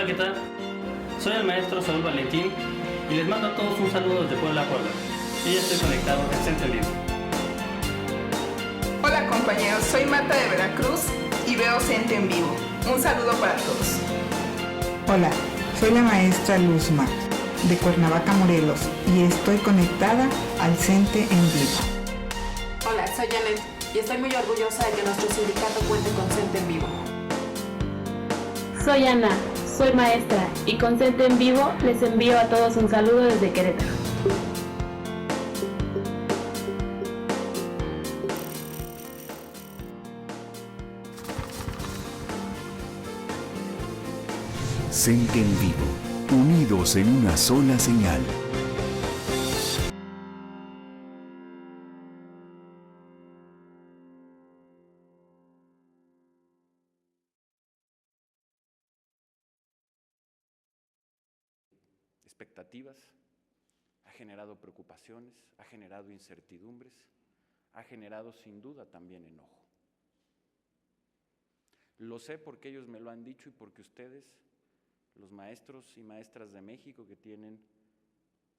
¿qué tal? Soy el maestro Saúl Valentín y les mando a todos un saludo desde Puebla, Puebla. Yo ya estoy conectado en Centro en Vivo. Hola compañeros, soy Marta de Veracruz y veo Centro en Vivo. Un saludo para todos. Hola, soy la maestra Luzma de Cuernavaca, Morelos y estoy conectada al CENTE en Vivo. Hola, soy Janet y estoy muy orgullosa de que nuestro sindicato cuente con CENTE en Vivo. Soy Ana, soy maestra y con CENTE en Vivo les envío a todos un saludo desde Querétaro. CENTE en Vivo, unidos en una sola señal. Expectativas, ha generado preocupaciones, ha generado incertidumbres, ha generado sin duda también enojo. Lo sé porque ellos me lo han dicho y porque ustedes, los maestros y maestras de México que tienen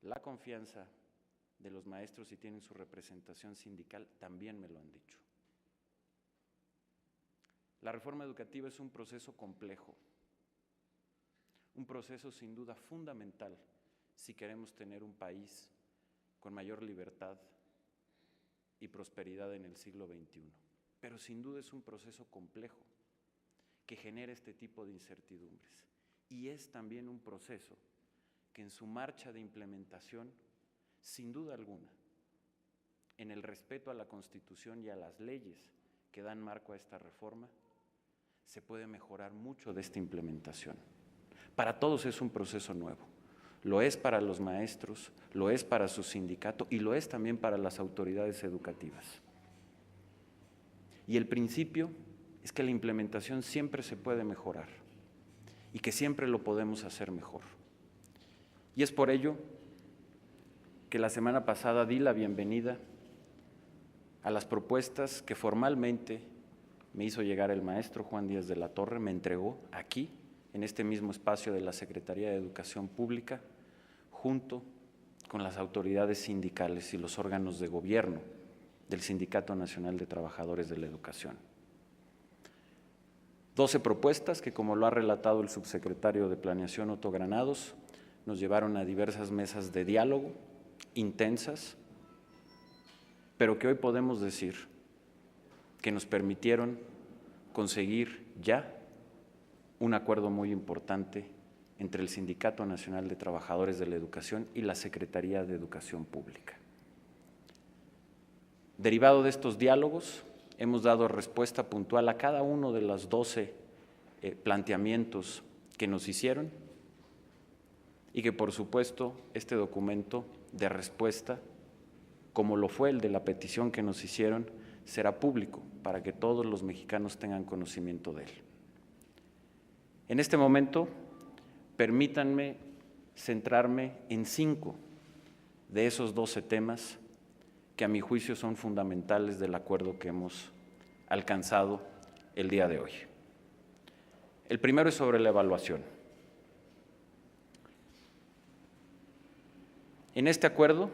la confianza de los maestros y tienen su representación sindical, también me lo han dicho. La reforma educativa es un proceso complejo, un proceso sin duda fundamental si queremos tener un país con mayor libertad y prosperidad en el siglo XXI. Pero sin duda es un proceso complejo que genera este tipo de incertidumbres. Y es también un proceso que en su marcha de implementación, sin duda alguna, en el respeto a la Constitución y a las leyes que dan marco a esta reforma, se puede mejorar mucho de esta implementación. Para todos es un proceso nuevo. Lo es para los maestros, lo es para su sindicato y lo es también para las autoridades educativas. Y el principio es que la implementación siempre se puede mejorar y que siempre lo podemos hacer mejor. Y es por ello que la semana pasada di la bienvenida a las propuestas que formalmente me hizo llegar el maestro Juan Díaz de la Torre, me entregó aquí, en este mismo espacio de la Secretaría de Educación Pública, junto con las autoridades sindicales y los órganos de gobierno del Sindicato Nacional de Trabajadores de la Educación. 12 propuestas que, como lo ha relatado el subsecretario de Planeación, Otto Granados, nos llevaron a diversas mesas de diálogo intensas, pero que hoy podemos decir que nos permitieron conseguir ya un acuerdo muy importante entre el Sindicato Nacional de Trabajadores de la Educación y la Secretaría de Educación Pública. Derivado de estos diálogos, hemos dado respuesta puntual a cada uno de los 12 planteamientos que nos hicieron y que, por supuesto, este documento de respuesta, como lo fue el de la petición que nos hicieron, será público para que todos los mexicanos tengan conocimiento de él. En este momento, permítanme centrarme en 5 de esos 12 temas que a mi juicio son fundamentales del acuerdo que hemos alcanzado el día de hoy. El primero es sobre la evaluación. En este acuerdo,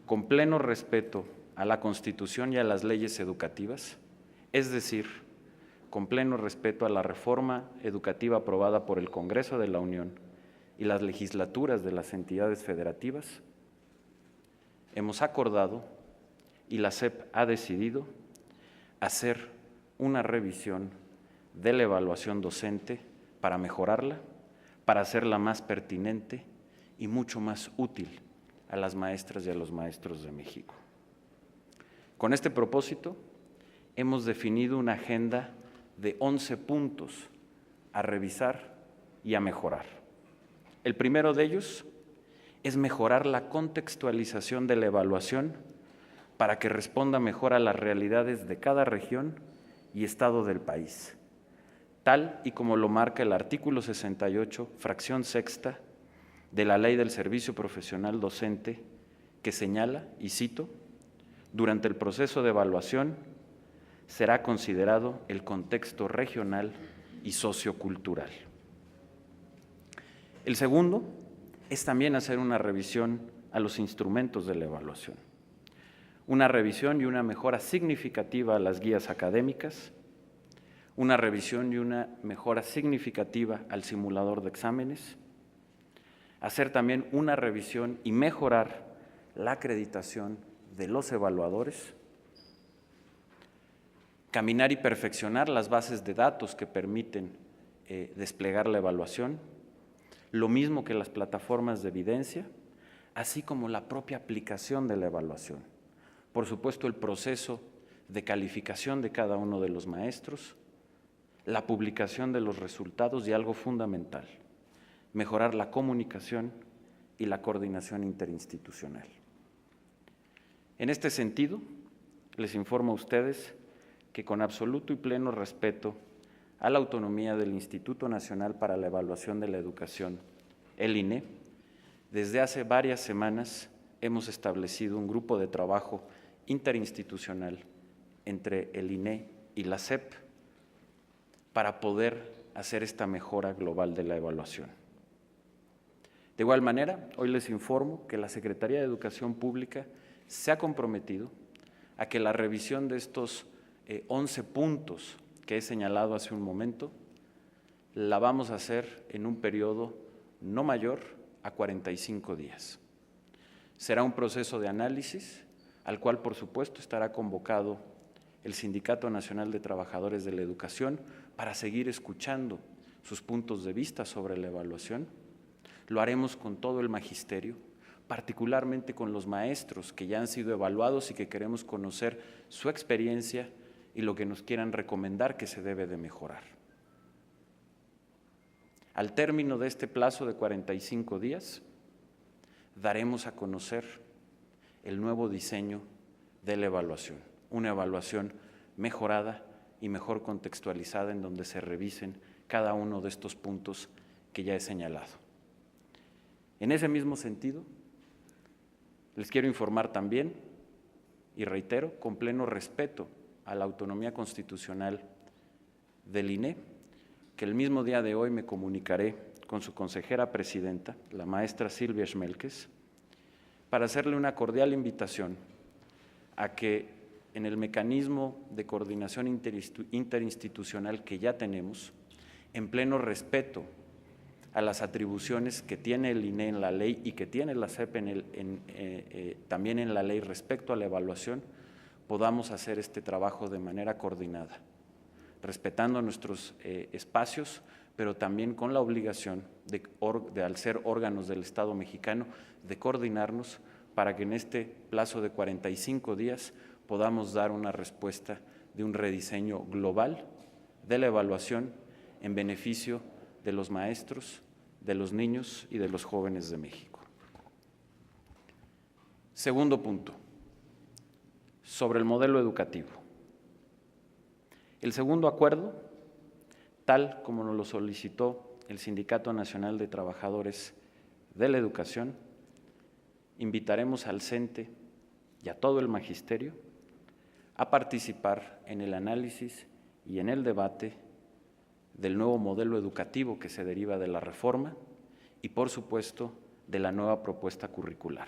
con pleno respeto a la Constitución y a las leyes educativas, es decir, con pleno respeto a la reforma educativa aprobada por el Congreso de la Unión y las legislaturas de las entidades federativas, hemos acordado y la SEP ha decidido hacer una revisión de la evaluación docente para mejorarla, para hacerla más pertinente y mucho más útil a las maestras y a los maestros de México. Con este propósito, hemos definido una agenda de 11 puntos a revisar y a mejorar. El primero de ellos es mejorar la contextualización de la evaluación para que responda mejor a las realidades de cada región y estado del país, tal y como lo marca el artículo 68, fracción sexta, de la Ley del Servicio Profesional Docente, que señala, y cito, durante el proceso de evaluación será considerado el contexto regional y sociocultural. El segundo es también hacer una revisión a los instrumentos de la evaluación. Una revisión y una mejora significativa a las guías académicas, una revisión y una mejora significativa al simulador de exámenes, hacer también una revisión y mejorar la acreditación de los evaluadores, caminar y perfeccionar las bases de datos que permiten desplegar la evaluación, lo mismo que las plataformas de evidencia, así como la propia aplicación de la evaluación. Por supuesto, el proceso de calificación de cada uno de los maestros, la publicación de los resultados y algo fundamental, mejorar la comunicación y la coordinación interinstitucional. En este sentido, les informo a ustedes que con absoluto y pleno respeto a la autonomía del Instituto Nacional para la Evaluación de la Educación, el INE, desde hace varias semanas hemos establecido un grupo de trabajo interinstitucional entre el INE y la SEP para poder hacer esta mejora global de la evaluación. De igual manera, hoy les informo que la Secretaría de Educación Pública se ha comprometido a que la revisión de estos 11 puntos que he señalado hace un momento, la vamos a hacer en un periodo no mayor a 45 días. Será un proceso de análisis al cual, por supuesto, estará convocado el Sindicato Nacional de Trabajadores de la Educación para seguir escuchando sus puntos de vista sobre la evaluación. Lo haremos con todo el magisterio, particularmente con los maestros que ya han sido evaluados y que queremos conocer su experiencia y lo que nos quieran recomendar que se debe de mejorar. Al término de este plazo de 45 días, daremos a conocer el nuevo diseño de la evaluación, una evaluación mejorada y mejor contextualizada en donde se revisen cada uno de estos puntos que ya he señalado. En ese mismo sentido, les quiero informar también, y reitero, con pleno respeto a la autonomía constitucional del INE, que el mismo día de hoy me comunicaré con su consejera presidenta, la maestra Silvia Schmelkes, para hacerle una cordial invitación a que en el mecanismo de coordinación interinstitucional que ya tenemos, en pleno respeto a las atribuciones que tiene el INE en la ley y que tiene la SEP también en la ley respecto a la evaluación, podamos hacer este trabajo de manera coordinada, respetando nuestros espacios, pero también con la obligación de, al ser órganos del Estado mexicano, de coordinarnos para que en este plazo de 45 días podamos dar una respuesta de un rediseño global de la evaluación en beneficio de los maestros, de los niños y de los jóvenes de México. Segundo punto, sobre el modelo educativo. El segundo acuerdo, tal como nos lo solicitó el Sindicato Nacional de Trabajadores de la Educación, invitaremos al CENTE y a todo el magisterio a participar en el análisis y en el debate del nuevo modelo educativo que se deriva de la reforma y, por supuesto, de la nueva propuesta curricular.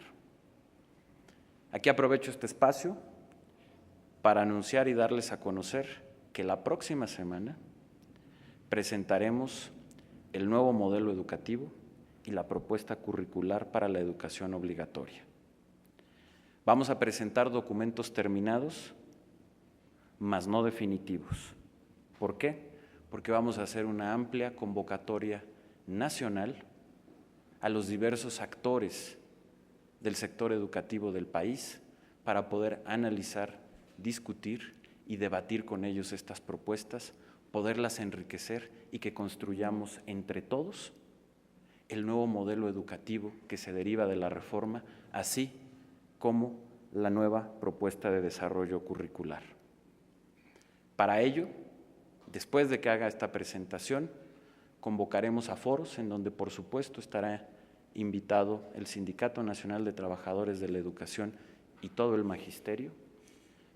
Aquí aprovecho este espacio para anunciar y darles a conocer que la próxima semana presentaremos el nuevo modelo educativo y la propuesta curricular para la educación obligatoria. Vamos a presentar documentos terminados, mas no definitivos. ¿Por qué? Porque vamos a hacer una amplia convocatoria nacional a los diversos actores del sector educativo del país para poder analizar, discutir y debatir con ellos estas propuestas, poderlas enriquecer y que construyamos entre todos el nuevo modelo educativo que se deriva de la reforma, así como la nueva propuesta de desarrollo curricular. Para ello, después de que haga esta presentación, convocaremos a foros en donde, por supuesto, estará invitado el Sindicato Nacional de Trabajadores de la Educación y todo el magisterio.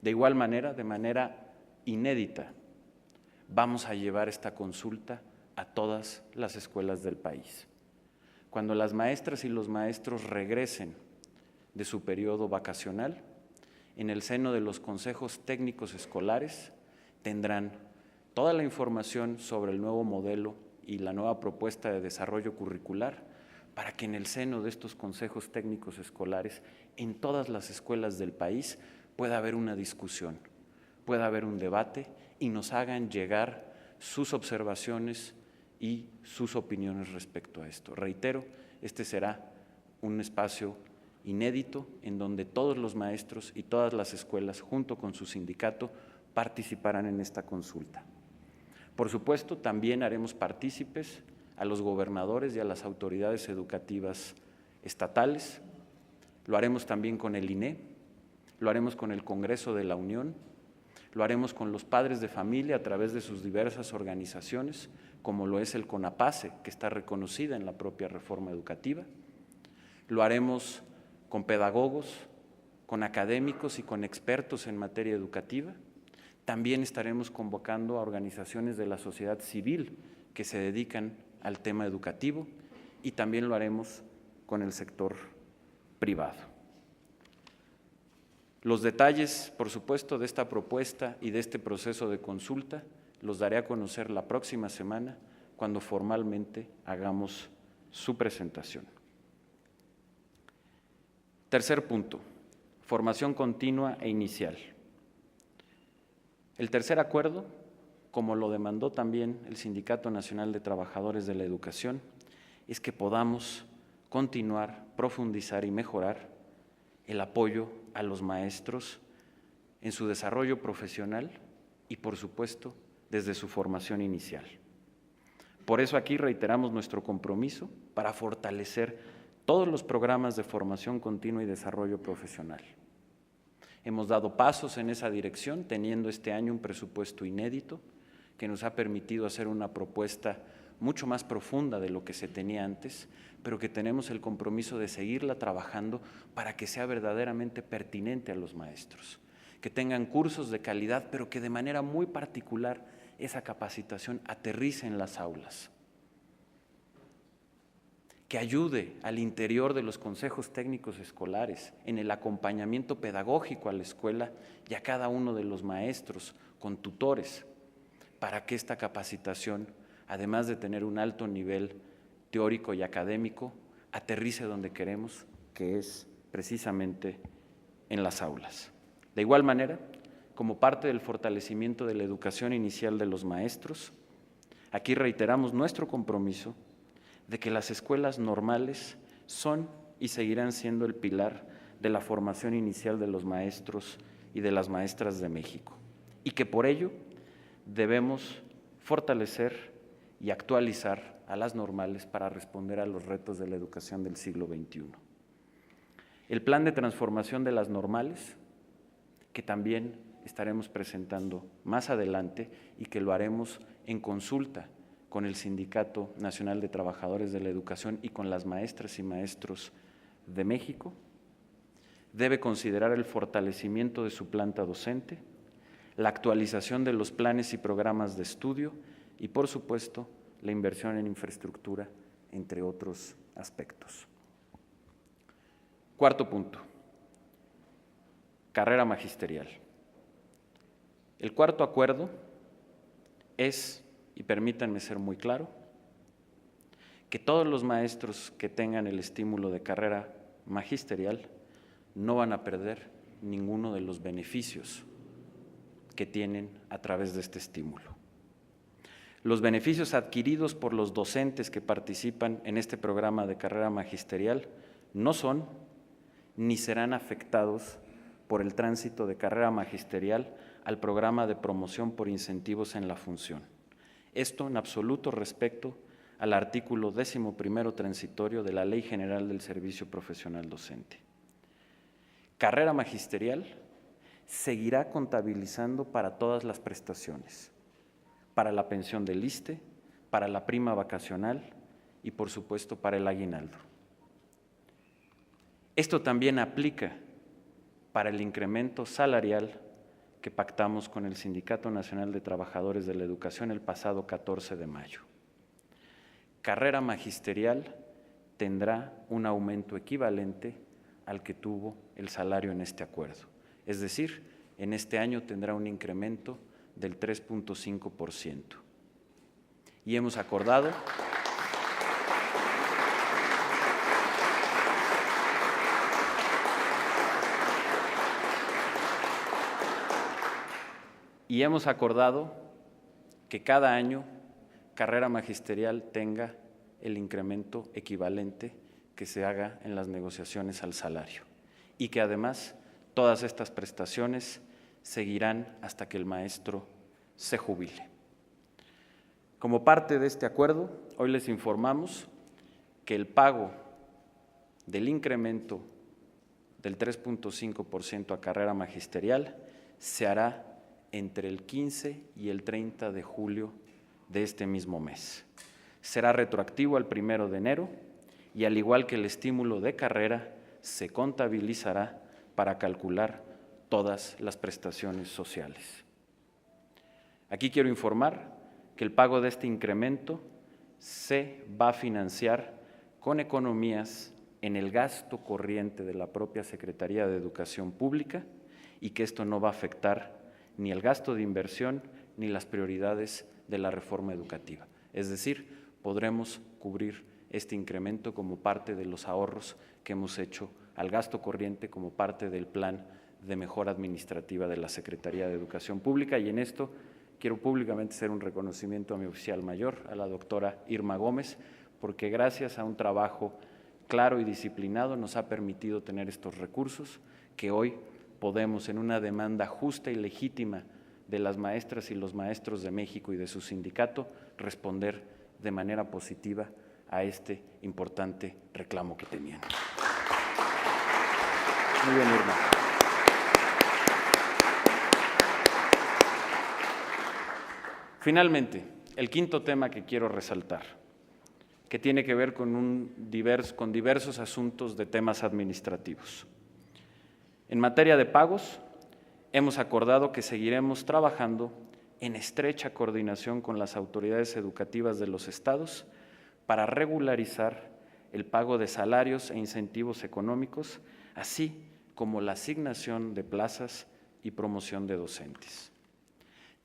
De igual manera, de manera inédita, vamos a llevar esta consulta a todas las escuelas del país. cuando las maestras y los maestros regresen de su periodo vacacional, en el seno de los consejos técnicos escolares tendrán toda la información sobre el nuevo modelo y la nueva propuesta de desarrollo curricular para que en el seno de estos consejos técnicos escolares, en todas las escuelas del país, pueda haber una discusión, pueda haber un debate y nos hagan llegar sus observaciones y sus opiniones respecto a esto. Reitero, este será un espacio inédito en donde todos los maestros y todas las escuelas, junto con su sindicato, participarán en esta consulta. Por supuesto, también haremos partícipes a los gobernadores y a las autoridades educativas estatales. Lo haremos también con el INE, lo haremos con el Congreso de la Unión, lo haremos con los padres de familia a través de sus diversas organizaciones, como lo es el CONAPACE, que está reconocida en la propia reforma educativa. Lo haremos con pedagogos, con académicos y con expertos en materia educativa. También estaremos convocando a organizaciones de la sociedad civil que se dedican al tema educativo y también lo haremos con el sector privado. Los detalles, por supuesto, de esta propuesta y de este proceso de consulta los daré a conocer la próxima semana cuando formalmente hagamos su presentación. Tercer punto, formación continua e inicial. El tercer acuerdo, como lo demandó también el Sindicato Nacional de Trabajadores de la Educación, es que podamos continuar, profundizar y mejorar el apoyo a los maestros en su desarrollo profesional y, por supuesto, desde su formación inicial. Por eso aquí reiteramos nuestro compromiso para fortalecer todos los programas de formación continua y desarrollo profesional. Hemos dado pasos en esa dirección, teniendo este año un presupuesto inédito que nos ha permitido hacer una propuesta mucho más profunda de lo que se tenía antes, pero que tenemos el compromiso de seguirla trabajando para que sea verdaderamente pertinente a los maestros, que tengan cursos de calidad, pero que de manera muy particular esa capacitación aterrice en las aulas, que ayude al interior de los consejos técnicos escolares en el acompañamiento pedagógico a la escuela y a cada uno de los maestros con tutores, para que esta capacitación, además de tener un alto nivel teórico y académico, aterrice donde queremos, que es precisamente en las aulas. De igual manera, como parte del fortalecimiento de la educación inicial de los maestros, aquí reiteramos nuestro compromiso de que las escuelas normales son y seguirán siendo el pilar de la formación inicial de los maestros y de las maestras de México, y que por ello debemos fortalecer y actualizar a las normales para responder a los retos de la educación del siglo XXI. El plan de transformación de las normales, que también estaremos presentando más adelante y que lo haremos en consulta con el Sindicato Nacional de Trabajadores de la Educación y con las maestras y maestros de México, debe considerar el fortalecimiento de su planta docente, la actualización de los planes y programas de estudio y, por supuesto, la inversión en infraestructura, entre otros aspectos. Cuarto punto, carrera magisterial. El cuarto acuerdo es, y permítanme ser muy claro, que todos los maestros que tengan el estímulo de carrera magisterial no van a perder ninguno de los beneficios que tienen a través de este estímulo. Los beneficios adquiridos por los docentes que participan en este programa de carrera magisterial no son ni serán afectados por el tránsito de carrera magisterial al programa de promoción por incentivos en la función. Esto en absoluto respecto al artículo 11º transitorio de la Ley General del Servicio Profesional Docente. Carrera magisterial seguirá contabilizando para todas las prestaciones, para la pensión del ISSSTE, para la prima vacacional y, por supuesto, para el aguinaldo. Esto también aplica para el incremento salarial que pactamos con el Sindicato Nacional de Trabajadores de la Educación el pasado 14 de mayo. Carrera magisterial tendrá un aumento equivalente al que tuvo el salario en este acuerdo. Es decir, en este año tendrá un incremento del 3.5%. Y hemos acordado que cada año carrera magisterial tenga el incremento equivalente que se haga en las negociaciones al salario y que además todas estas prestaciones seguirán hasta que el maestro se jubile. Como parte de este acuerdo, hoy les informamos que el pago del incremento del 3.5% a carrera magisterial se hará entre el 15 y el 30 de julio de este mismo mes. Será retroactivo al 1 de enero y al igual que el estímulo de carrera, se contabilizará para calcular todas las prestaciones sociales. Aquí quiero informar que el pago de este incremento se va a financiar con economías en el gasto corriente de la propia Secretaría de Educación Pública y que esto no va a afectar ni el gasto de inversión ni las prioridades de la reforma educativa. Es decir, podremos cubrir este incremento como parte de los ahorros que hemos hecho al gasto corriente como parte del plan de mejora administrativa de la Secretaría de Educación Pública, y en esto quiero públicamente hacer un reconocimiento a mi oficial mayor, a la doctora Irma Gómez, porque gracias a un trabajo claro y disciplinado nos ha permitido tener estos recursos que hoy podemos, en una demanda justa y legítima de las maestras y los maestros de México y de su sindicato, responder de manera positiva a este importante reclamo que tenían. Muy bien, Irma. Finalmente, el quinto tema que quiero resaltar, que tiene que ver con diversos asuntos de temas administrativos. En materia de pagos, hemos acordado que seguiremos trabajando en estrecha coordinación con las autoridades educativas de los estados para regularizar el pago de salarios e incentivos económicos, así como la asignación de plazas y promoción de docentes.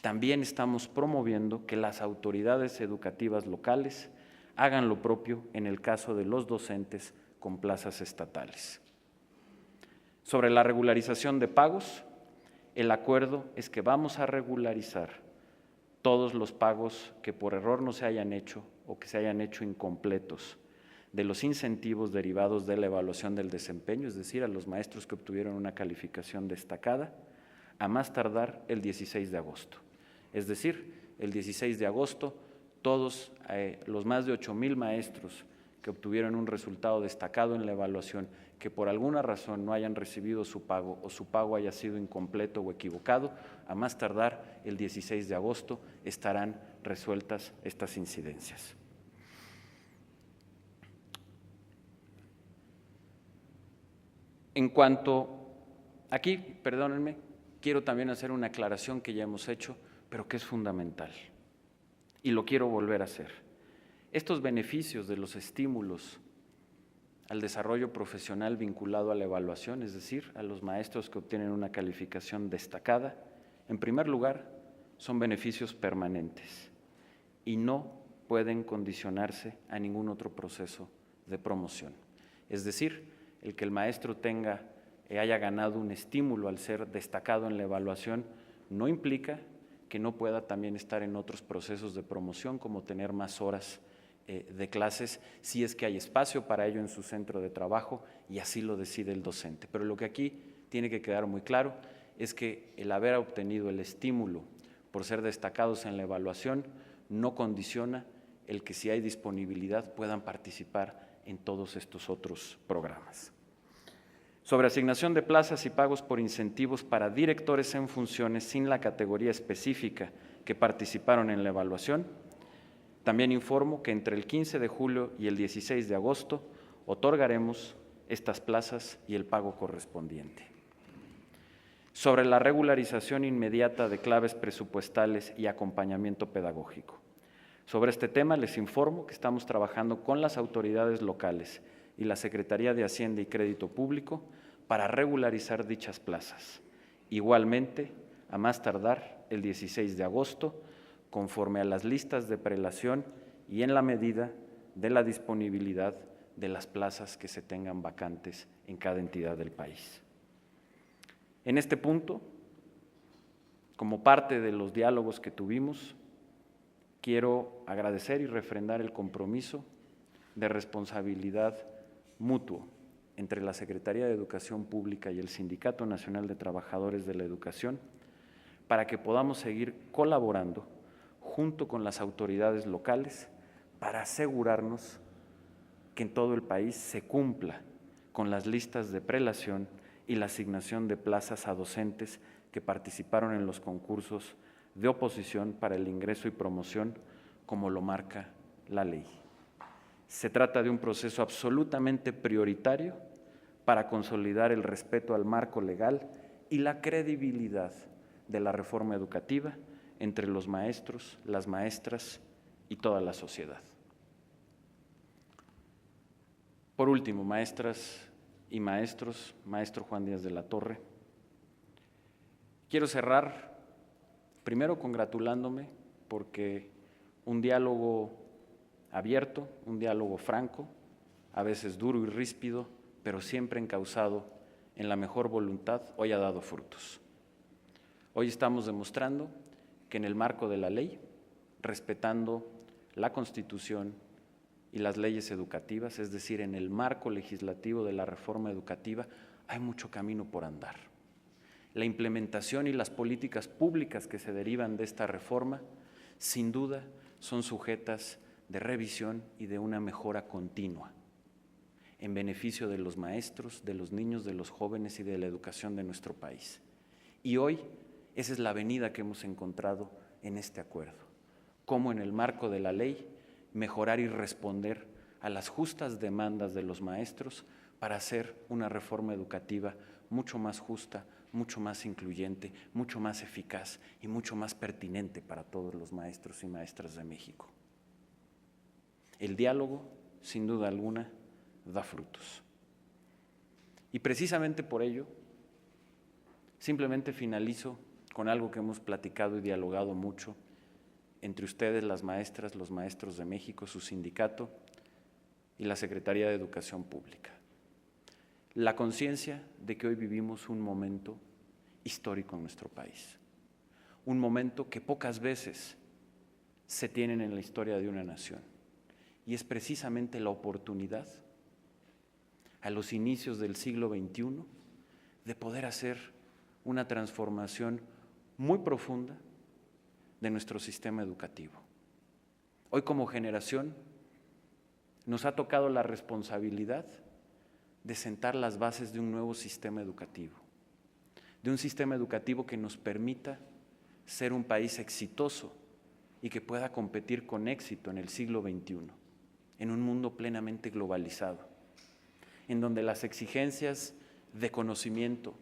También estamos promoviendo que las autoridades educativas locales hagan lo propio en el caso de los docentes con plazas estatales. Sobre la regularización de pagos, el acuerdo es que vamos a regularizar todos los pagos que por error no se hayan hecho o que se hayan hecho incompletos de los incentivos derivados de la evaluación del desempeño, es decir, a los maestros que obtuvieron una calificación destacada, a más tardar el 16 de agosto. Es decir, el 16 de agosto, todos los más de 8,000 maestros que obtuvieron un resultado destacado en la evaluación, que por alguna razón no hayan recibido su pago o su pago haya sido incompleto o equivocado, a más tardar el 16 de agosto estarán resueltas estas incidencias. En cuanto, aquí, perdónenme, quiero también hacer una aclaración que ya hemos hecho, pero que es fundamental, y lo quiero volver a hacer. Estos beneficios de los estímulos al desarrollo profesional vinculado a la evaluación, es decir, a los maestros que obtienen una calificación destacada, en primer lugar, son beneficios permanentes y no pueden condicionarse a ningún otro proceso de promoción. Es decir, el que el maestro haya ganado un estímulo al ser destacado en la evaluación no implica que no pueda también estar en otros procesos de promoción, como tener más horas de clases, si es que hay espacio para ello en su centro de trabajo y así lo decide el docente. Pero lo que aquí tiene que quedar muy claro es que el haber obtenido el estímulo por ser destacados en la evaluación no condiciona el que si hay disponibilidad puedan participar en todos estos otros programas. Sobre asignación de plazas y pagos por incentivos para directores en funciones sin la categoría específica que participaron en la evaluación, también informo que entre el 15 de julio y el 16 de agosto otorgaremos estas plazas y el pago correspondiente. Sobre la regularización inmediata de claves presupuestales y acompañamiento pedagógico. Sobre este tema les informo que estamos trabajando con las autoridades locales y la Secretaría de Hacienda y Crédito Público para regularizar dichas plazas. Igualmente, a más tardar el 16 de agosto, conforme a las listas de prelación y en la medida de la disponibilidad de las plazas que se tengan vacantes en cada entidad del país. En este punto, como parte de los diálogos que tuvimos, quiero agradecer y refrendar el compromiso de responsabilidad mutuo entre la Secretaría de Educación Pública y el Sindicato Nacional de Trabajadores de la Educación para que podamos seguir colaborando junto con las autoridades locales para asegurarnos que en todo el país se cumpla con las listas de prelación y la asignación de plazas a docentes que participaron en los concursos de oposición para el ingreso y promoción, como lo marca la ley. Se trata de un proceso absolutamente prioritario para consolidar el respeto al marco legal y la credibilidad de la reforma educativa entre los maestros, las maestras y toda la sociedad. Por último, maestras y maestros, maestro Juan Díaz de la Torre, quiero cerrar primero congratulándome porque un diálogo abierto, un diálogo franco, a veces duro y ríspido, pero siempre encauzado en la mejor voluntad, hoy ha dado frutos. Hoy estamos demostrando que en el marco de la ley, respetando la Constitución y las leyes educativas, es decir, en el marco legislativo de la reforma educativa, hay mucho camino por andar. La implementación y las políticas públicas que se derivan de esta reforma, sin duda, son sujetas de revisión y de una mejora continua, en beneficio de los maestros, de los niños, de los jóvenes y de la educación de nuestro país. Y hoy, esa es la avenida que hemos encontrado en este acuerdo. Cómo en el marco de la ley, mejorar y responder a las justas demandas de los maestros para hacer una reforma educativa mucho más justa, mucho más incluyente, mucho más eficaz y mucho más pertinente para todos los maestros y maestras de México. El diálogo, sin duda alguna, da frutos. Y precisamente por ello, simplemente finalizo con algo que hemos platicado y dialogado mucho entre ustedes, las maestras, los maestros de México, su sindicato y la Secretaría de Educación Pública. La conciencia de que hoy vivimos un momento histórico en nuestro país, un momento que pocas veces se tienen en la historia de una nación, y es precisamente la oportunidad a los inicios del siglo XXI de poder hacer una transformación muy profunda de nuestro sistema educativo. Hoy como generación nos ha tocado la responsabilidad de sentar las bases de un nuevo sistema educativo, de un sistema educativo que nos permita ser un país exitoso y que pueda competir con éxito en el siglo XXI, en un mundo plenamente globalizado, en donde las exigencias de conocimiento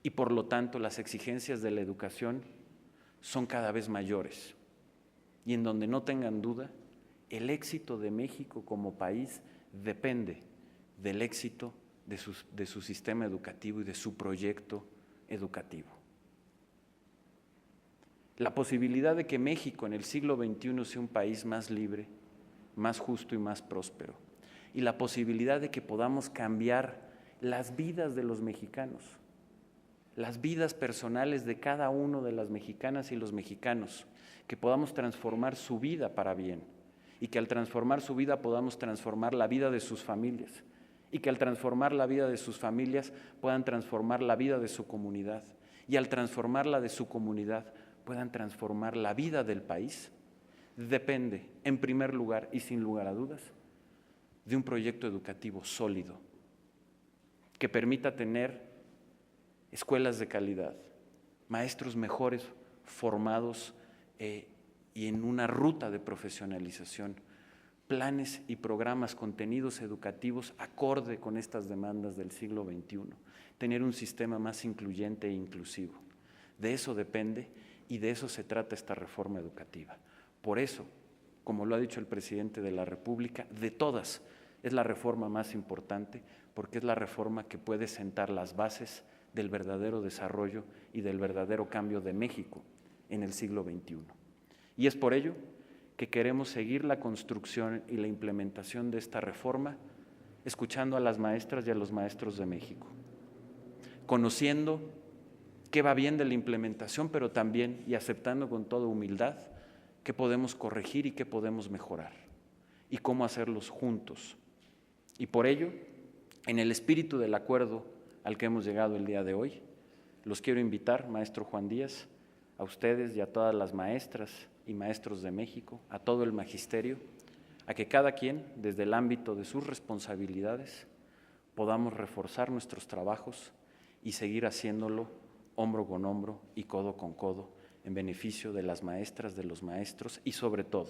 y por lo tanto las exigencias de la educación son cada vez mayores y en donde no tengan duda, el éxito de México como país depende del éxito de su sistema educativo y de su proyecto educativo. La posibilidad de que México en el siglo XXI sea un país más libre, más justo y más próspero, y la posibilidad de que podamos cambiar las vidas de los mexicanos, las vidas personales de cada uno de las mexicanas y los mexicanos, que podamos transformar su vida para bien y que al transformar su vida podamos transformar la vida de sus familias y que al transformar la vida de sus familias puedan transformar la vida de su comunidad y al transformar la de su comunidad puedan transformar la vida del país, depende, en primer lugar y sin lugar a dudas, de un proyecto educativo sólido que permita tener escuelas de calidad, maestros mejores formados y en una ruta de profesionalización, planes y programas, contenidos educativos acorde con estas demandas del siglo XXI, tener un sistema más incluyente e inclusivo. De eso depende y de eso se trata esta reforma educativa. Por eso, como lo ha dicho el presidente de la República, de todas, es la reforma más importante porque es la reforma que puede sentar las bases del verdadero desarrollo y del verdadero cambio de México en el siglo XXI. Y es por ello que queremos seguir la construcción y la implementación de esta reforma, escuchando a las maestras y a los maestros de México, conociendo qué va bien de la implementación, pero también y aceptando con toda humildad qué podemos corregir y qué podemos mejorar, y cómo hacerlos juntos. Y por ello, en el espíritu del acuerdo al que hemos llegado el día de hoy, los quiero invitar, maestro Juan Díaz, a ustedes y a todas las maestras y maestros de México, a todo el magisterio, a que cada quien, desde el ámbito de sus responsabilidades, podamos reforzar nuestros trabajos y seguir haciéndolo hombro con hombro y codo con codo, en beneficio de las maestras, de los maestros y sobre todo,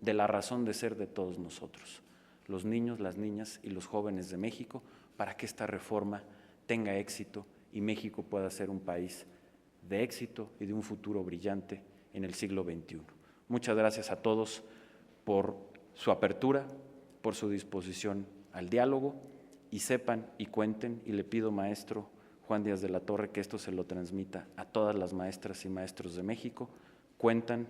de la razón de ser de todos nosotros, los niños, las niñas y los jóvenes de México, para que esta reforma tenga éxito y México pueda ser un país de éxito y de un futuro brillante en el siglo XXI. Muchas gracias a todos por su apertura, por su disposición al diálogo, y sepan y cuenten, y le pido, maestro Juan Díaz de la Torre, que esto se lo transmita a todas las maestras y maestros de México, cuentan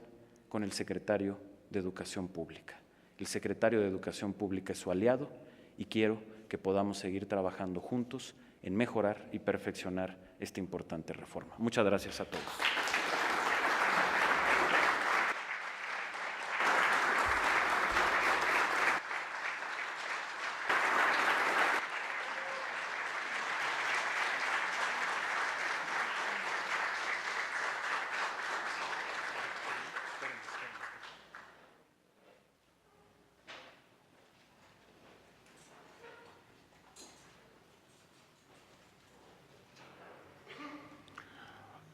con el secretario de Educación Pública. El secretario de Educación Pública es su aliado y quiero que podamos seguir trabajando juntos en mejorar y perfeccionar esta importante reforma. Muchas gracias a todos.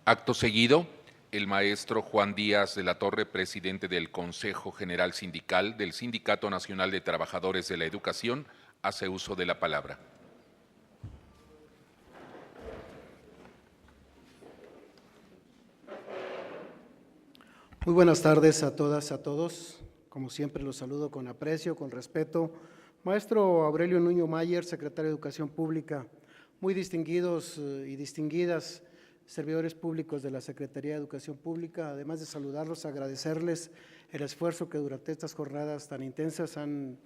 Acto seguido, el maestro Juan Díaz de la Torre, presidente del Consejo General Sindical del Sindicato Nacional de Trabajadores de la Educación, hace uso de la palabra. Muy buenas tardes a todas, a todos. Como siempre los saludo con aprecio, con respeto. Maestro Aurelio Nuño Mayer, secretario de Educación Pública, muy distinguidos y distinguidas servidores públicos de la Secretaría de Educación Pública, además de saludarlos, agradecerles el esfuerzo que durante estas jornadas tan intensas han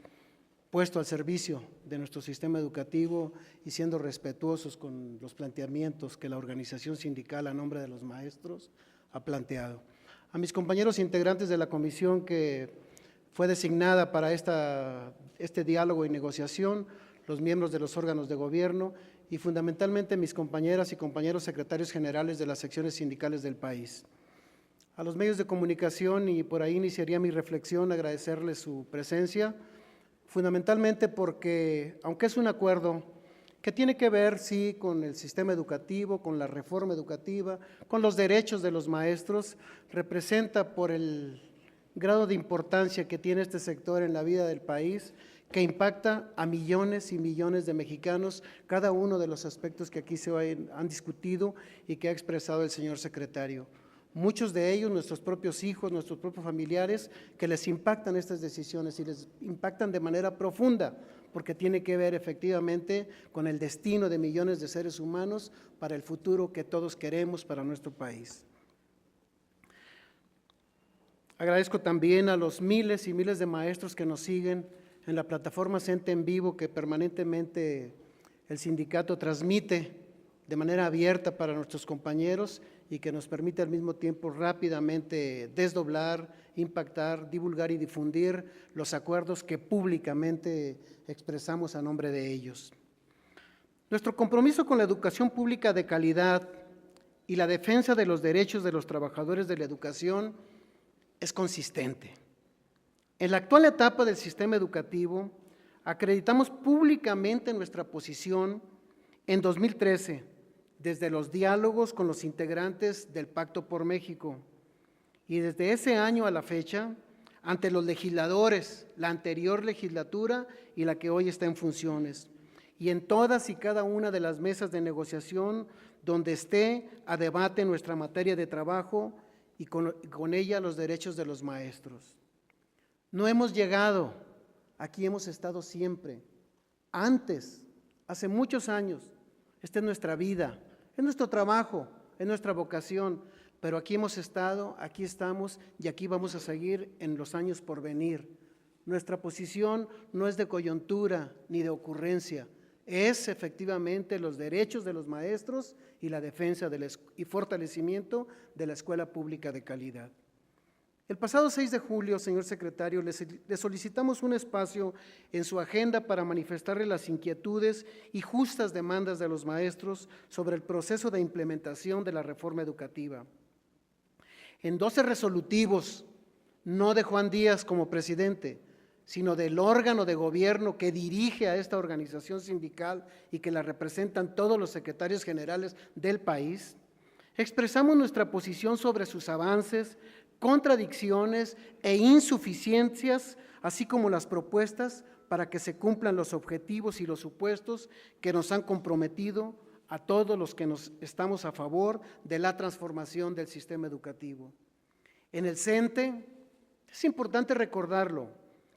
puesto al servicio de nuestro sistema educativo y siendo respetuosos con los planteamientos que la organización sindical a nombre de los maestros ha planteado. A mis compañeros integrantes de la comisión que fue designada para este diálogo y negociación, los miembros de los órganos de gobierno y fundamentalmente mis compañeras y compañeros secretarios generales de las secciones sindicales del país. A los medios de comunicación, y por ahí iniciaría mi reflexión, agradecerles su presencia, fundamentalmente porque, aunque es un acuerdo que tiene que ver, sí, con el sistema educativo, con la reforma educativa, con los derechos de los maestros, representa por el grado de importancia que tiene este sector en la vida del país, que impacta a millones y millones de mexicanos, cada uno de los aspectos que aquí se han discutido y que ha expresado el señor secretario. Muchos de ellos, nuestros propios hijos, nuestros propios familiares, que les impactan estas decisiones y les impactan de manera profunda, porque tiene que ver efectivamente con el destino de millones de seres humanos para el futuro que todos queremos para nuestro país. Agradezco también a los miles y miles de maestros que nos siguen en la plataforma CENTE en vivo que permanentemente el sindicato transmite de manera abierta para nuestros compañeros y que nos permite al mismo tiempo rápidamente desdoblar, impactar, divulgar y difundir los acuerdos que públicamente expresamos a nombre de ellos. Nuestro compromiso con la educación pública de calidad y la defensa de los derechos de los trabajadores de la educación es consistente. En la actual etapa del sistema educativo, acreditamos públicamente nuestra posición en 2013, desde los diálogos con los integrantes del Pacto por México, y desde ese año a la fecha, ante los legisladores, la anterior legislatura y la que hoy está en funciones, y en todas y cada una de las mesas de negociación donde esté a debate nuestra materia de trabajo y con ella los derechos de los maestros. No hemos llegado, aquí hemos estado siempre. Antes, hace muchos años, esta es nuestra vida, es nuestro trabajo, es nuestra vocación, pero aquí hemos estado, aquí estamos y aquí vamos a seguir en los años por venir. Nuestra posición no es de coyuntura ni de ocurrencia, es efectivamente los derechos de los maestros y la defensa y fortalecimiento de la escuela pública de calidad. El pasado 6 de julio, señor secretario, le solicitamos un espacio en su agenda para manifestarle las inquietudes y justas demandas de los maestros sobre el proceso de implementación de la reforma educativa. En 12 resolutivos, no de Juan Díaz como presidente, sino del órgano de gobierno que dirige a esta organización sindical y que la representan todos los secretarios generales del país, expresamos nuestra posición sobre sus avances, contradicciones e insuficiencias, así como las propuestas para que se cumplan los objetivos y los supuestos que nos han comprometido a todos los que estamos a favor de la transformación del sistema educativo. En el CENTE, es importante recordarlo,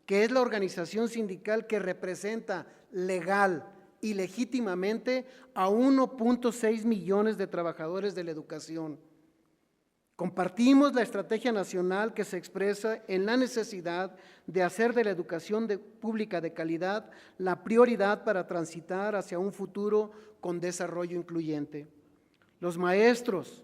que es la organización sindical que representa legal y legítimamente a 1.6 millones de trabajadores de la educación. Compartimos la estrategia nacional que se expresa en la necesidad de hacer de la educación pública de calidad la prioridad para transitar hacia un futuro con desarrollo incluyente. Los maestros,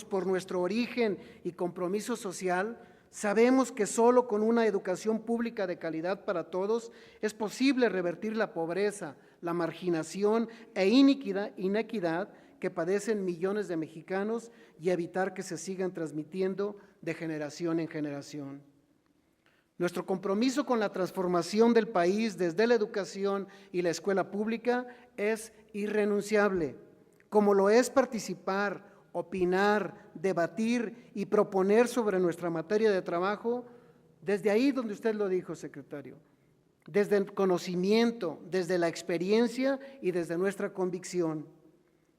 por nuestro origen y compromiso social, sabemos que solo con una educación pública de calidad para todos es posible revertir la pobreza, la marginación e inequidad que padecen millones de mexicanos y evitar que se sigan transmitiendo de generación en generación. Nuestro compromiso con la transformación del país desde la educación y la escuela pública es irrenunciable, como lo es participar, opinar, debatir y proponer sobre nuestra materia de trabajo, desde ahí donde usted lo dijo, secretario, desde el conocimiento, desde la experiencia y desde nuestra convicción.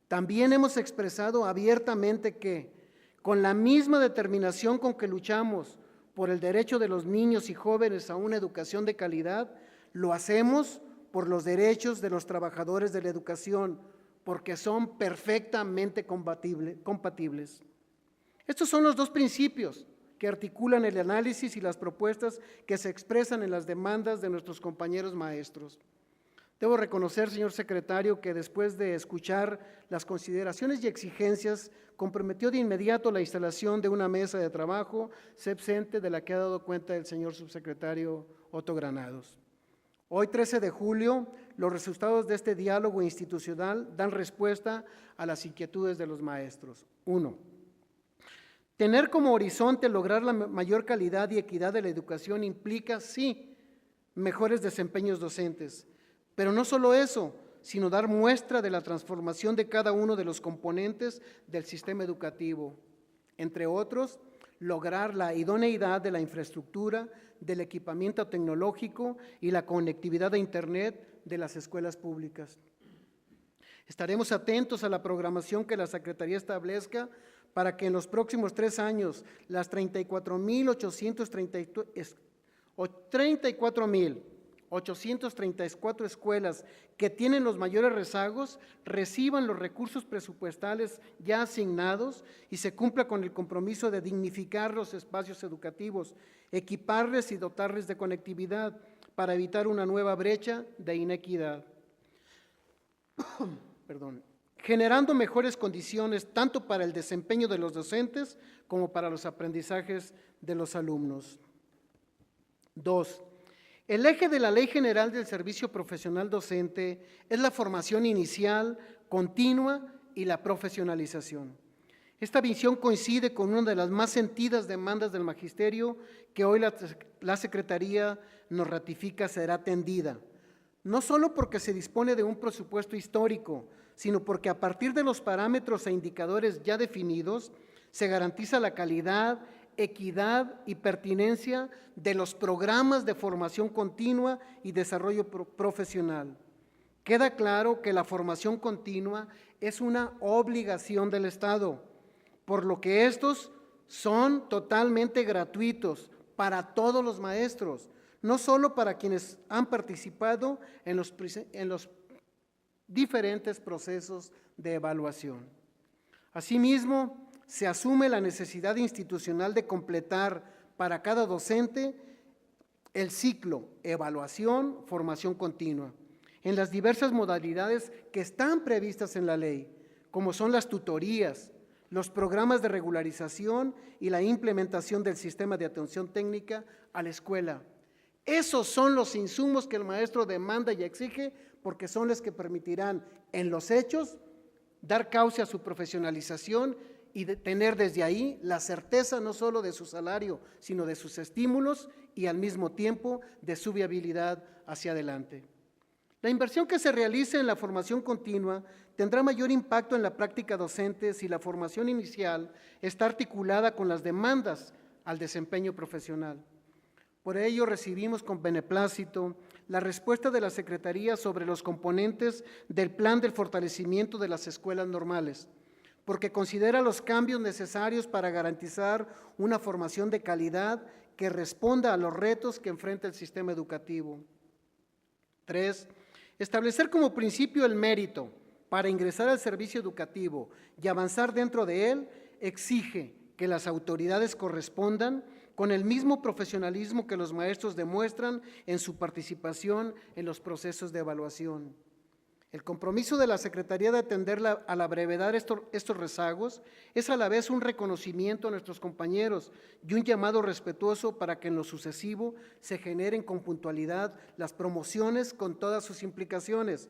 También hemos expresado abiertamente que, con la misma determinación con que luchamos por el derecho de los niños y jóvenes a una educación de calidad, lo hacemos por los derechos de los trabajadores de la educación, porque son perfectamente compatibles. Estos son los dos principios que articulan el análisis y las propuestas que se expresan en las demandas de nuestros compañeros maestros. Debo reconocer, señor secretario, que después de escuchar las consideraciones y exigencias, comprometió de inmediato la instalación de una mesa de trabajo CEP-CENTE, de la que ha dado cuenta el señor subsecretario Otto Granados. Hoy, 13 de julio, los resultados de este diálogo institucional dan respuesta a las inquietudes de los maestros. 1. Tener como horizonte lograr la mayor calidad y equidad de la educación implica, sí, mejores desempeños docentes, pero no solo eso, sino dar muestra de la transformación de cada uno de los componentes del sistema educativo. Entre otros, lograr la idoneidad de la infraestructura, del equipamiento tecnológico y la conectividad a Internet de las escuelas públicas. Estaremos atentos a la programación que la Secretaría establezca para que en los próximos 3 años las 34.834 escuelas que tienen los mayores rezagos reciban los recursos presupuestales ya asignados y se cumpla con el compromiso de dignificar los espacios educativos, equiparles y dotarles de conectividad para evitar una nueva brecha de inequidad. Generando mejores condiciones tanto para el desempeño de los docentes como para los aprendizajes de los alumnos. 2. El eje de la Ley General del Servicio Profesional Docente es la formación inicial, continua y la profesionalización. Esta visión coincide con una de las más sentidas demandas del magisterio que hoy la Secretaría nos ratifica será atendida, no solo porque se dispone de un presupuesto histórico, sino porque a partir de los parámetros e indicadores ya definidos se garantiza la calidad, equidad y pertinencia de los programas de formación continua y desarrollo profesional. Queda claro que la formación continua es una obligación del Estado, por lo que estos son totalmente gratuitos para todos los maestros, no solo para quienes han participado en los diferentes procesos de evaluación. Asimismo, se asume la necesidad institucional de completar para cada docente el ciclo evaluación, formación continua, en las diversas modalidades que están previstas en la ley, como son las tutorías, los programas de regularización y la implementación del sistema de atención técnica a la escuela. Esos son los insumos que el maestro demanda y exige, porque son los que permitirán en los hechos dar cauce a su profesionalización y de tener desde ahí la certeza no solo de su salario, sino de sus estímulos y al mismo tiempo de su viabilidad hacia adelante. La inversión que se realice en la formación continua tendrá mayor impacto en la práctica docente si la formación inicial está articulada con las demandas al desempeño profesional. Por ello, recibimos con beneplácito la respuesta de la Secretaría sobre los componentes del plan del fortalecimiento de las escuelas normales, porque considera los cambios necesarios para garantizar una formación de calidad que responda a los retos que enfrenta el sistema educativo. 3. Establecer como principio el mérito para ingresar al servicio educativo y avanzar dentro de él exige que las autoridades correspondan con el mismo profesionalismo que los maestros demuestran en su participación en los procesos de evaluación. El compromiso de la Secretaría de atender a la brevedad estos rezagos es a la vez un reconocimiento a nuestros compañeros y un llamado respetuoso para que en lo sucesivo se generen con puntualidad las promociones con todas sus implicaciones,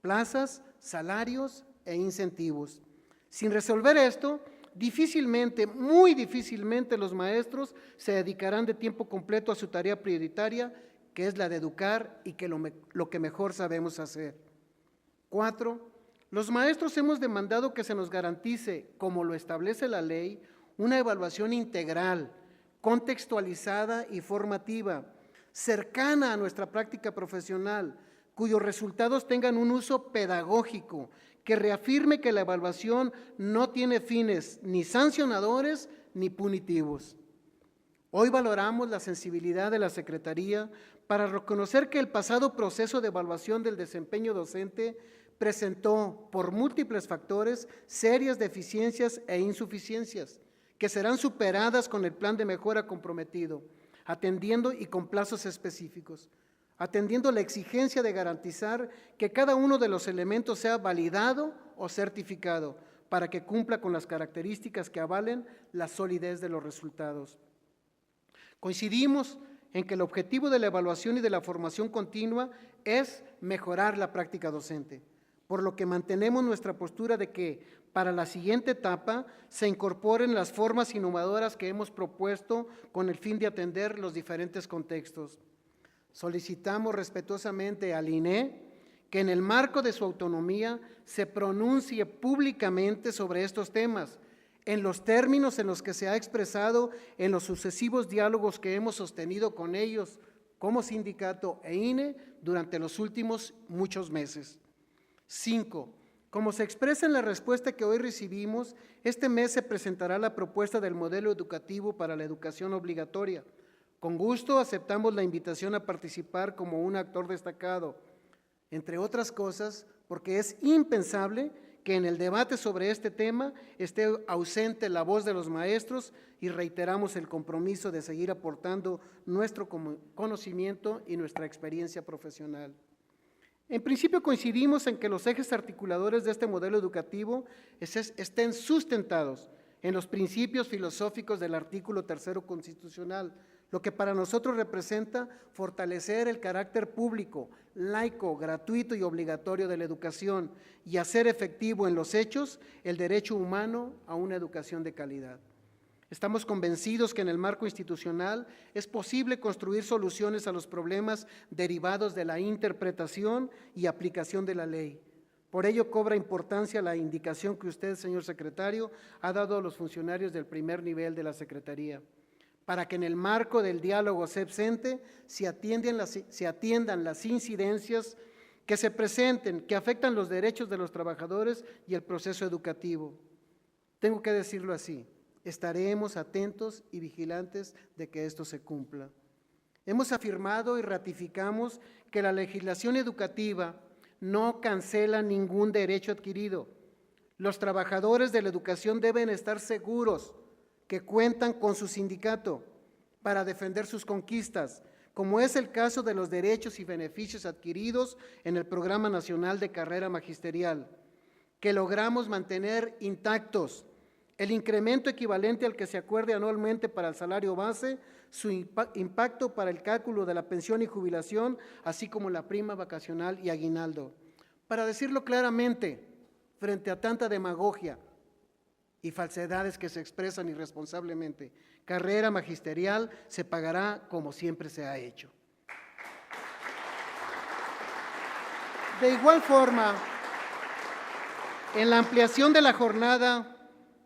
plazas, salarios e incentivos. Sin resolver esto, difícilmente, muy difícilmente los maestros se dedicarán de tiempo completo a su tarea prioritaria, que es la de educar y que lo que mejor sabemos hacer. 4. Los maestros hemos demandado que se nos garantice, como lo establece la ley, una evaluación integral, contextualizada y formativa, cercana a nuestra práctica profesional, cuyos resultados tengan un uso pedagógico, que reafirme que la evaluación no tiene fines ni sancionadores ni punitivos. Hoy valoramos la sensibilidad de la Secretaría para reconocer que el pasado proceso de evaluación del desempeño docente presentó, por múltiples factores, serias deficiencias e insuficiencias, que serán superadas con el plan de mejora comprometido, atendiendo y con plazos específicos, atendiendo la exigencia de garantizar que cada uno de los elementos sea validado o certificado para que cumpla con las características que avalen la solidez de los resultados. Coincidimos en que el objetivo de la evaluación y de la formación continua es mejorar la práctica docente, por lo que mantenemos nuestra postura de que para la siguiente etapa se incorporen las formas innovadoras que hemos propuesto con el fin de atender los diferentes contextos. Solicitamos respetuosamente al INE que en el marco de su autonomía se pronuncie públicamente sobre estos temas, en los términos en los que se ha expresado en los sucesivos diálogos que hemos sostenido con ellos como sindicato e INE durante los últimos muchos meses. 5. Como se expresa en la respuesta que hoy recibimos, este mes se presentará la propuesta del modelo educativo para la educación obligatoria. Con gusto aceptamos la invitación a participar como un actor destacado, entre otras cosas, porque es impensable que en el debate sobre este tema esté ausente la voz de los maestros y reiteramos el compromiso de seguir aportando nuestro conocimiento y nuestra experiencia profesional. En principio coincidimos en que los ejes articuladores de este modelo educativo estén sustentados en los principios filosóficos del artículo 3 constitucional, lo que para nosotros representa fortalecer el carácter público, laico, gratuito y obligatorio de la educación y hacer efectivo en los hechos el derecho humano a una educación de calidad. Estamos convencidos que en el marco institucional es posible construir soluciones a los problemas derivados de la interpretación y aplicación de la ley. Por ello cobra importancia la indicación que usted, señor secretario, ha dado a los funcionarios del primer nivel de la Secretaría, para que en el marco del diálogo CEP-CENTE se atiendan las incidencias que se presenten, que afectan los derechos de los trabajadores y el proceso educativo. Tengo que decirlo así, Estaremos atentos y vigilantes de que esto se cumpla. Hemos afirmado y ratificamos que la legislación educativa no cancela ningún derecho adquirido. Los trabajadores de la educación deben estar seguros que cuentan con su sindicato para defender sus conquistas, como es el caso de los derechos y beneficios adquiridos en el Programa Nacional de Carrera Magisterial, que logramos mantener intactos. El incremento equivalente al que se acuerde anualmente para el salario base, su impacto para el cálculo de la pensión y jubilación, así como la prima vacacional y aguinaldo. Para decirlo claramente, frente a tanta demagogia y falsedades que se expresan irresponsablemente, carrera magisterial se pagará como siempre se ha hecho. De igual forma, en la ampliación de la jornada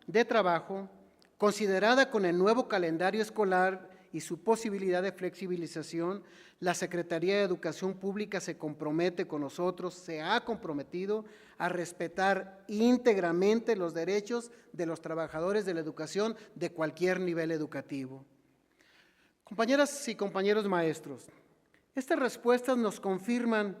de trabajo, considerada con el nuevo calendario escolar y su posibilidad de flexibilización, la Secretaría de Educación Pública se compromete con nosotros, se ha comprometido a respetar íntegramente los derechos de los trabajadores de la educación de cualquier nivel educativo. Compañeras y compañeros maestros, estas respuestas nos confirman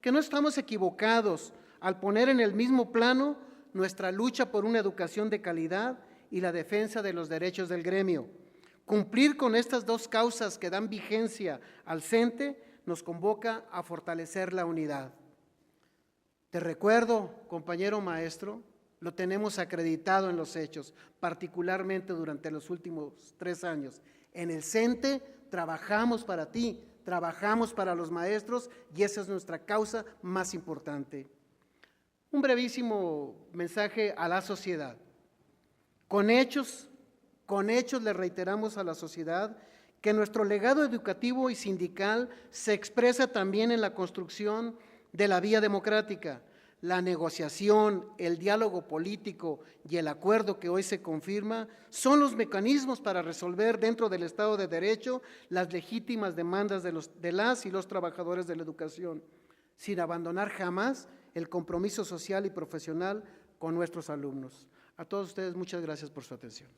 que no estamos equivocados al poner en el mismo plano nuestra lucha por una educación de calidad y la defensa de los derechos del gremio. Cumplir con estas dos causas que dan vigencia al CENTE nos convoca a fortalecer la unidad. Te recuerdo, compañero maestro, lo tenemos acreditado en los hechos, particularmente durante los últimos 3 años. En el CENTE trabajamos para ti, trabajamos para los maestros y esa es nuestra causa más importante. Un brevísimo mensaje a la sociedad. Con hechos le reiteramos a la sociedad que nuestro legado educativo y sindical se expresa también en la construcción de la vía democrática, la negociación, el diálogo político y el acuerdo que hoy se confirma son los mecanismos para resolver dentro del Estado de Derecho las legítimas demandas de las y los trabajadores de la educación, sin abandonar jamás el compromiso social y profesional con nuestros alumnos. A todos ustedes, muchas gracias por su atención.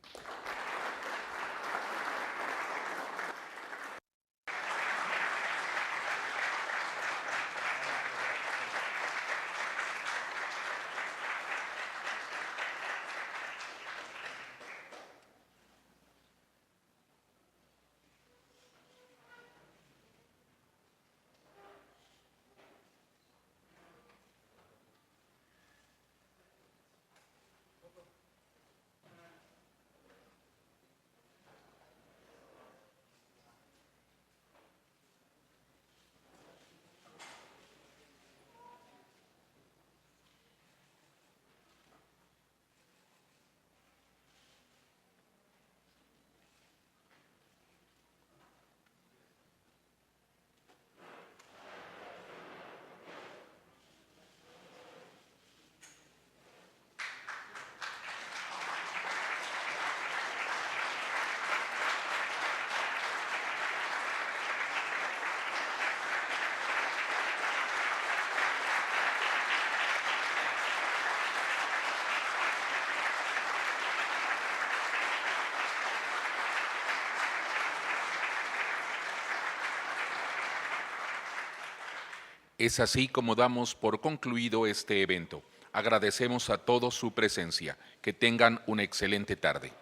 Es así como damos por concluido este evento. Agradecemos a todos su presencia. Que tengan una excelente tarde.